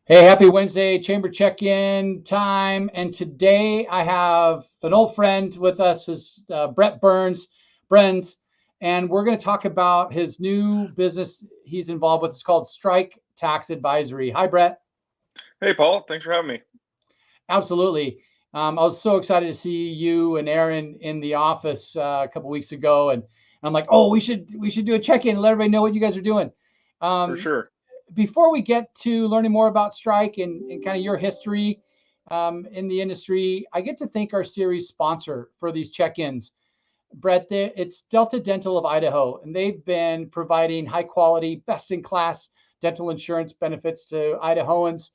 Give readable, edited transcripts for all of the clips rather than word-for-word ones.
Hey, happy Wednesday, chamber check-in time. And today I have an old friend with us, is Brett Brenz, and we're going to talk about his new business he's involved with. It's called Strike Tax Advisory. Hi, Brett. Hey, Paul. Thanks for having me. Absolutely. I was so excited to see you and Aaron in the office a couple weeks ago, and I'm like, oh, we should do a check-in and let everybody know what you guys are doing. For Um, sure. Before we get to learning more about Strike and kind of your history in the industry, I get to thank our series sponsor for these check-ins. Brett, it's Delta Dental of Idaho, and they've been providing high quality, best in class dental insurance benefits to Idahoans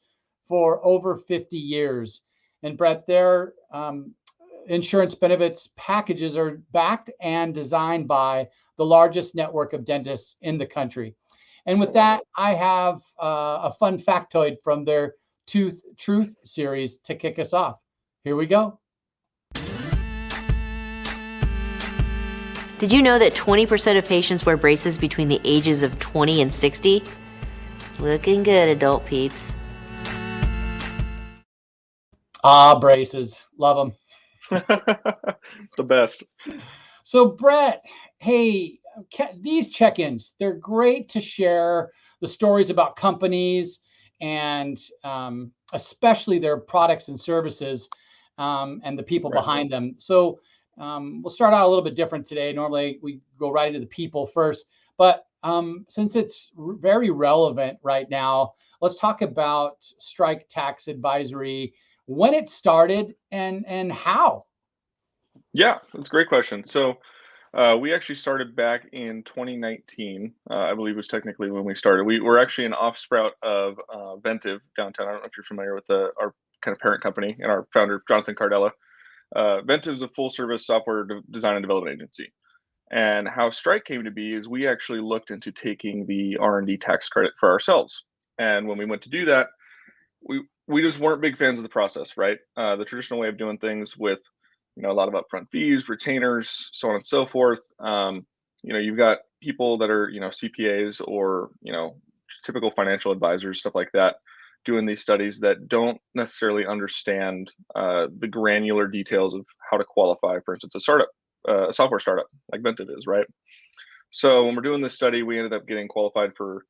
for over 50 years. And Brett, their insurance benefits packages are backed and designed by the largest network of dentists in the country. And Oh, with wow. that, I have a fun factoid from their Tooth Truth series to kick us off. Here we go. Did you know that 20% of patients wear braces between the ages of 20 and 60? Looking good, adult peeps. Ah, braces. Love them. The best. So, Brett, hey, these check ins, they're great to share the stories about companies and especially their products and services and the people Right. behind them. So, we'll start out a little bit different today. Normally, we go right into the people first, but since it's very relevant right now, let's talk about Strike Tax Advisory, when it started and how. Yeah, that's a great question. So, we actually started back in 2019, I believe was technically when we started. We were actually an off sprout of Ventive downtown. I don't know if you're familiar with our kind of parent company and our founder, Jonathan Cardella. Ventive is a full service software design and development agency. And how Strike came to be is we actually looked into taking the R&D tax credit for ourselves. And when we went to do that, we just weren't big fans of the process, right? The traditional way of doing things with a lot of upfront fees, retainers, so on and so forth. You've got people that are CPAs or typical financial advisors, stuff like that, doing these studies that don't necessarily understand the granular details of how to qualify, for instance, a software startup like Ventive is, right? So when we're doing this study, we ended up getting qualified for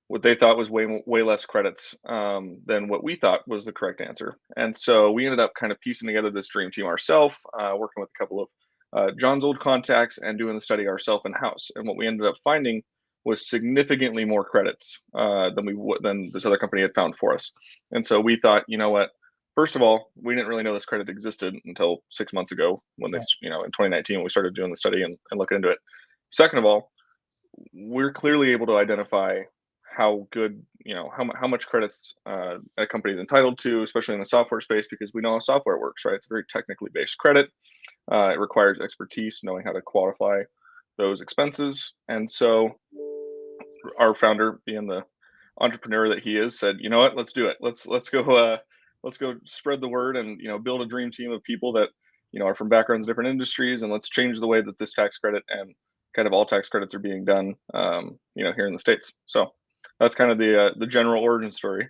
what they thought was way less credits than what we thought was the correct answer. And so we ended up kind of piecing together this dream team ourselves, working with a couple of John's old contacts and doing the study ourselves in house. And what we ended up finding was significantly more credits than this other company had found for us. And so we thought, you know what? First of all, we didn't really know this credit existed until 6 months ago when Okay. this, in 2019, when we started doing the study and looking into it. Second of all, we're clearly able to identify how good, how much credits a company is entitled to, especially in the software space, because we know how software works, right? It's a very technically based credit. It requires expertise, knowing how to qualify those expenses. And so our founder, being the entrepreneur that he is, said, you know what, let's do it. Let's go spread the word and build a dream team of people that are from backgrounds in different industries, and let's change the way that this tax credit and kind of all tax credits are being done, here in the states. So that's kind of the general origin story.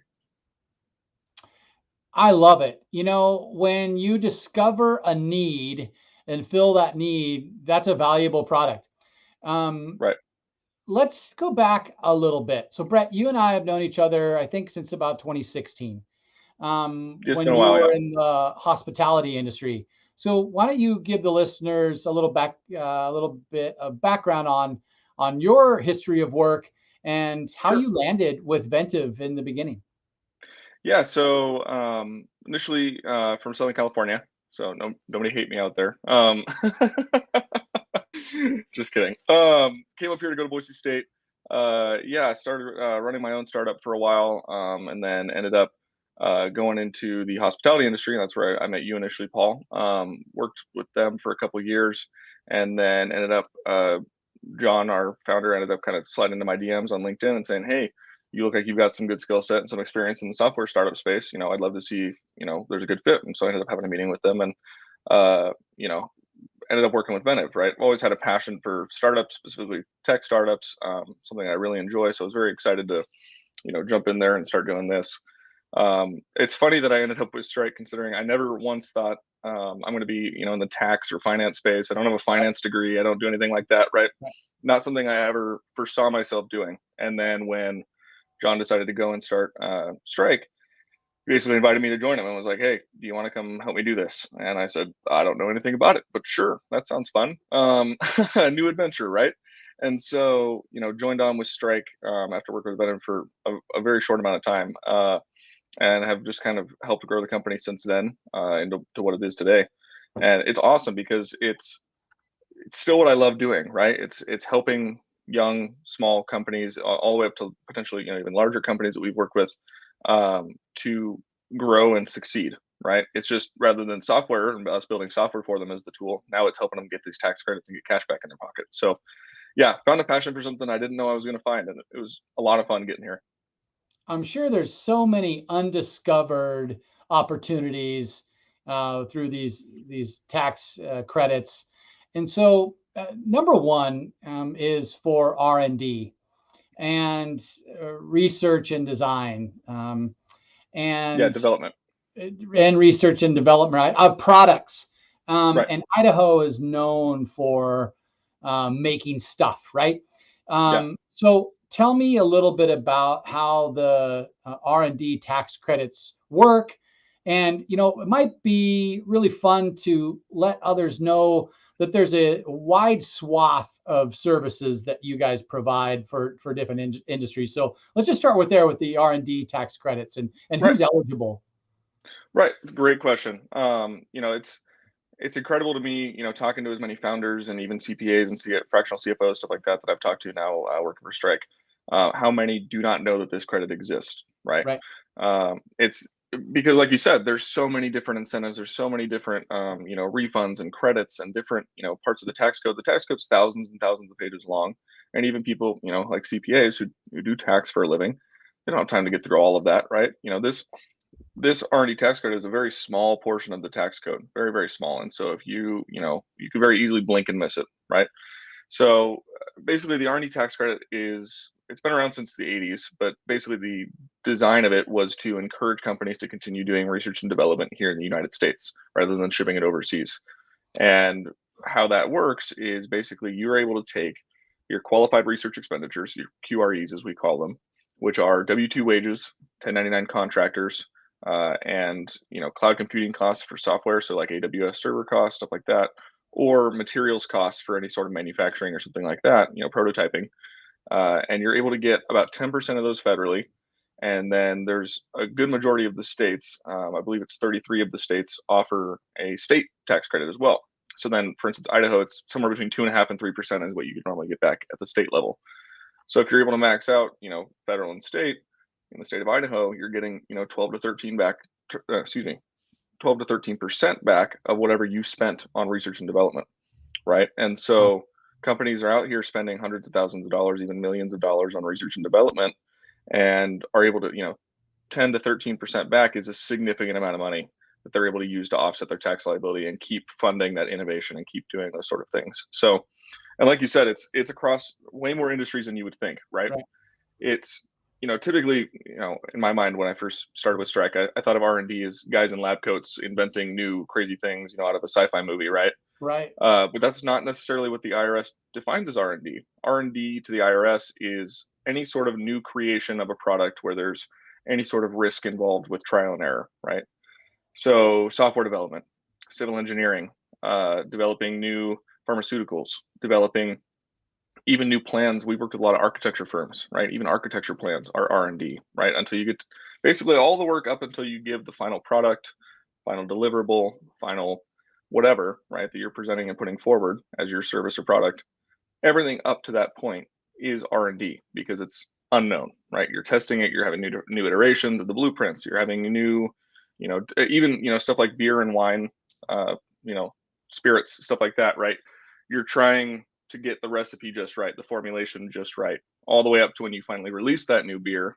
I love it. When you discover a need and fill that need, that's a valuable product. Um, Right. let's go back a little bit. So, Brett, you and I have known each other, I think, since about 2016, It's when been a you while. were Yeah. in the hospitality industry. So, why don't you give the listeners a little bit of background on your history of work and how Sure. you landed with Ventive in the beginning? Yeah. So initially from Southern California. So nobody hate me out there. Just kidding. Came up here to go to Boise State. Yeah, I started running my own startup for a while, and then ended up going into the hospitality industry. And that's where I met you initially, Paul. Worked with them for a couple of years, and then ended up John, our founder, ended up kind of sliding into my DMs on LinkedIn and saying, "Hey, you look like you've got some good skill set and some experience in the software startup space. I'd love to see if there's a good fit." And so I ended up having a meeting with them, and uh, you know, ended up working with Ventive, right? I've always had a passion for startups, specifically tech startups, something I really enjoy. So I was very excited to, jump in there and start doing this. It's funny that I ended up with Strike, considering I never once thought I'm going to be, in the tax or finance space. I don't have a finance degree. I don't do anything like that, right? Not something I ever foresaw myself doing. And then when John decided to go and start Strike, he basically invited me to join him and was like, "Hey, do you want to come help me do this?" And I said, "I don't know anything about it, but sure, that sounds fun." A new adventure, right? And so, joined on with Strike after working with Venom for a very short amount of time, and have just kind of helped grow the company since then into to what it is today. And it's awesome because it's still what I love doing, right? It's helping young, small companies all the way up to potentially, even larger companies that we've worked with to grow and succeed, right? It's just rather than software and us building software for them as the tool, now it's helping them get these tax credits and get cash back in their pocket. So yeah, found a passion for something I didn't know I was going to find, and it was a lot of fun getting here. I'm sure there's so many undiscovered opportunities through these tax credits, and so number one is for R&D and research and design, Yeah, and development. research and development, right, of products. Right. And Idaho is known for making stuff, right? Yeah. So tell me a little bit about how the R&D tax credits work. And, it might be really fun to let others know that there's a wide swath of services that you guys provide for different industries. So let's just start with the R&D tax credits and Right. who's eligible. Right. Great question. It's incredible to me, talking to as many founders and even CPAs and fractional CFOs, stuff like that, that I've talked to now working for Strike, how many do not know that this credit exists, right? Right. It's because, like you said, there's so many different incentives. There's so many different, refunds and credits and different, parts of the tax code. The tax code's thousands and thousands of pages long. And even people, like CPAs who do tax for a living, they don't have time to get through all of that, right? This R&D tax code is a very small portion of the tax code, very, very small. And so if you could very easily blink and miss it, right? So basically the R&D tax credit it's been around since the 80s, but basically the design of it was to encourage companies to continue doing research and development here in the United States rather than shipping it overseas. And how that works is basically you're able to take your qualified research expenditures, your QREs as we call them, which are W-2 wages, 1099 contractors, and cloud computing costs for software, so like AWS server costs, stuff like that, or materials costs for any sort of manufacturing or something like that, prototyping, and you're able to get about 10% of those federally. And then there's a good majority of the states, I believe it's 33 of the states, offer a state tax credit as well. So then, for instance, Idaho, it's somewhere between 2.5% and 3% is what you could normally get back at the state level. So if you're able to max out, federal and state, in the state of Idaho, you're getting, 12 to 13% back of whatever you spent on research and development, right? And so companies are out here spending hundreds of thousands of dollars, even millions of dollars on research and development, and are able to, 10 to 13% back is a significant amount of money that they're able to use to offset their tax liability and keep funding that innovation and keep doing those sort of things. So, and like you said, it's across way more industries than you would think, right? It's typically, in my mind, when I first started with Strike, I thought of R&D as guys in lab coats inventing new crazy things, out of a sci-fi movie, right? Right. But that's not necessarily what the IRS defines as R&D. R&D to the IRS is any sort of new creation of a product where there's any sort of risk involved with trial and error, right? So software development, civil engineering, developing new pharmaceuticals, developing even new plans. We worked with a lot of architecture firms, right? Even architecture plans are R&D, right? Until you get basically all the work up until you give the final product, final deliverable, final whatever, right, that you're presenting and putting forward as your service or product. Everything up to that point is R&D because it's unknown, right? You're testing it, you're having new iterations of the blueprints, you're having new, even stuff like beer and wine, spirits, stuff like that, right? You're trying to get the recipe just right, the formulation just right, all the way up to when you finally release that new beer.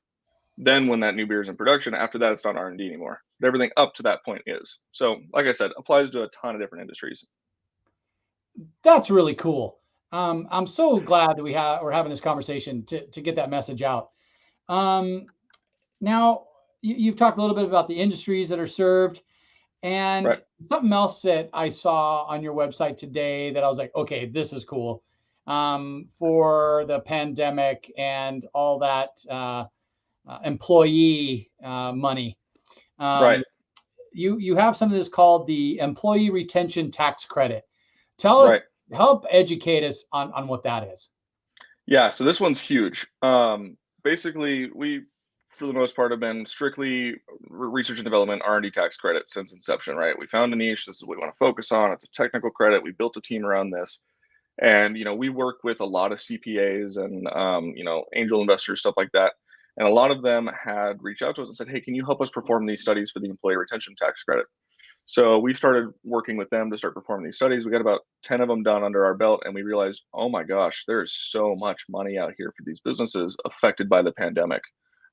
Then when that new beer is in production, after that, it's not R&D anymore. Everything up to that point is. So, like I said, applies to a ton of different industries. That's really cool. I'm so glad that we're having this conversation to get that message out. Now, you've talked a little bit about the industries that are served, and Right. something else that I saw on your website today that I was like, okay, this is cool. For the pandemic and all that employee money. Right. You have something that's called the Employee Retention Tax Credit. Tell Right. us, help educate us on what that is. Yeah, so this one's huge. Basically, we, for the most part, have been strictly research and development R&D tax credit since inception, right? We found a niche. This is what we want to focus on. It's a technical credit. We built a team around this. And, we work with a lot of CPAs and, angel investors, stuff like that. And a lot of them had reached out to us and said, hey, can you help us perform these studies for the employee retention tax credit? So we started working with them to start performing these studies. We got about 10 of them done under our belt, and we realized, oh my gosh, there's so much money out here for these businesses affected by the pandemic,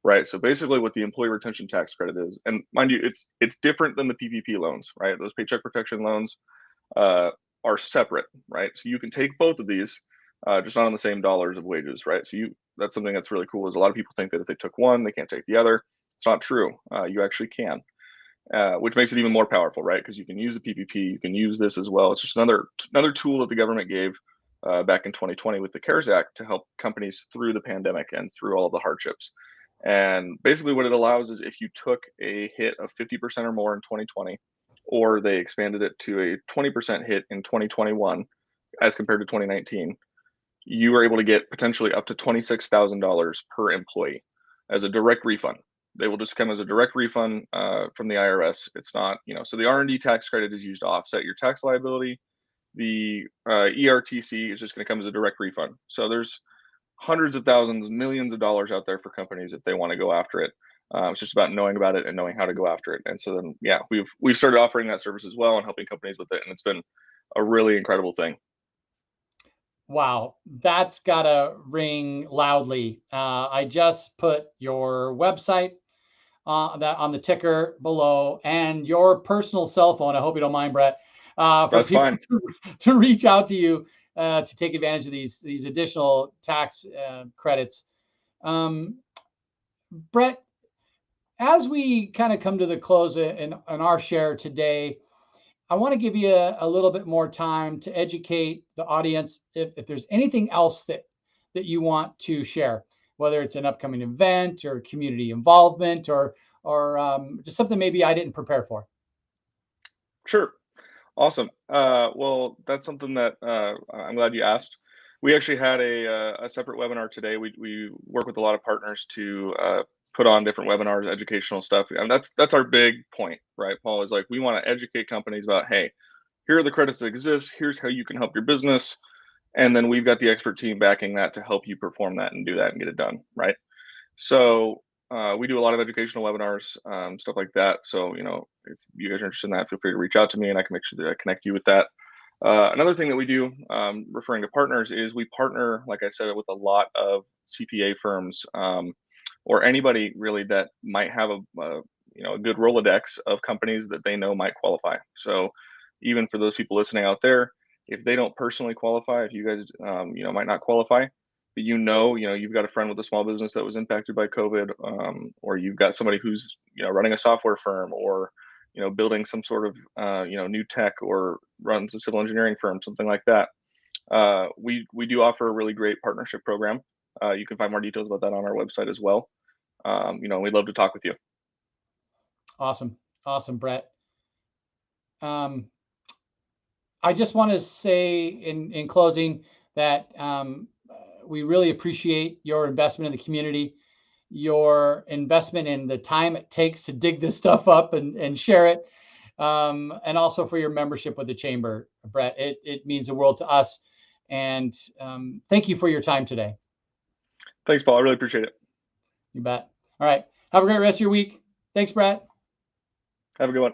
right? So basically, what the employee retention tax credit is, and mind you, it's different than the PPP loans, right? Those paycheck protection loans are separate, right? So you can take both of these, just not on the same dollars of wages, right? So that's something that's really cool. Is a lot of people think that if they took one, they can't take the other. It's not true. You actually can. Which makes it even more powerful, right? Because you can use the PPP, you can use this as well. It's just another tool that the government gave back in 2020 with the CARES Act to help companies through the pandemic and through all of the hardships. And basically, what it allows is if you took a hit of 50% or more in 2020, or they expanded it to a 20% hit in 2021 as compared to 2019, you are able to get potentially up to $26,000 per employee as a direct refund. They will just come as a direct refund from the IRS. It's not, so the R&D tax credit is used to offset your tax liability. The ERTC is just going to come as a direct refund. So there's hundreds of thousands, millions of dollars out there for companies if they want to go after it. It's just about knowing about it and knowing how to go after it. And so then, yeah, we've started offering that service as well and helping companies with it. And it's been a really incredible thing. Wow, that's gotta ring loudly. I just put your website that on the ticker below and your personal cell phone. I hope you don't mind, Brett, for That's people fine. to reach out to you to take advantage of these additional tax credits. Brett, as we kind of come to the close in our share today, I want to give you a little bit more time to educate the audience if there's anything else that you want to share, whether it's an upcoming event or community involvement or just something maybe I didn't prepare for. Sure. Awesome. Well, that's something that I'm glad you asked. We actually had a separate webinar today. We work with a lot of partners to put on different webinars, educational stuff, and that's our big point, right, Paul? Is like we want to educate companies about, hey, here are the credits that exist. Here's how you can help your business, and then we've got the expert team backing that to help you perform that and do that and get it done, right? So we do a lot of educational webinars, stuff like that. So, if you guys are interested in that, feel free to reach out to me and I can make sure that I connect you with that. Another thing that we do, referring to partners, is we partner, like I said, with a lot of CPA firms or anybody really that might have a good Rolodex of companies that they know might qualify. So even for those people listening out there, if they don't personally qualify, if you guys might not qualify, but you've got a friend with a small business that was impacted by COVID, or you've got somebody who's running a software firm, or building some sort of new tech, or runs a civil engineering firm, something like that. We do offer a really great partnership program. You can find more details about that on our website as well. We'd love to talk with you. Awesome, Brett. I just want to say in closing that we really appreciate your investment in the community, your investment in the time it takes to dig this stuff up and share it, and also for your membership with the Chamber, Brett. It means the world to us. And thank you for your time today. Thanks, Paul. I really appreciate it. You bet. All right. Have a great rest of your week. Thanks, Brett. Have a good one.